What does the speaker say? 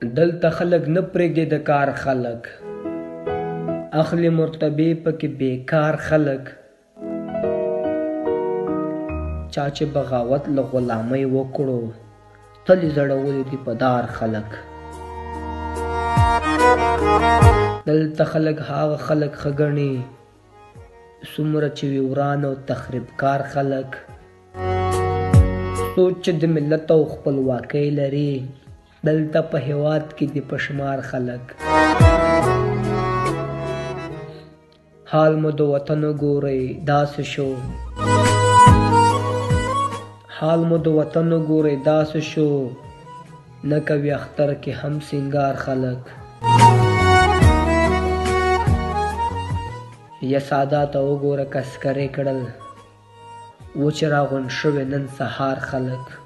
دلته خلک نه پرېږدي د کار خلک، اخلي مرتبې پکې بیکار خلک. چا چې بغاوت له غلامۍ وکړو، تل یې زړولي دي په دار خلک. دلته خلک هغه خلک ښه ګڼي څومره چې وي وران او تخریبکار خلک. سوچ چې د ملت او خپلواکۍ لري، دلته په هېواد کې دي په شمار خلک. حال مو د وطن وګورئ داسې شو، حال مو د وطن وګورئ داسې شو، نه کوي اختر کې هم سینګار خلک. یا سادات وګوره کسکرې کړل، و چې راغونډ شوي نن سهار خلک.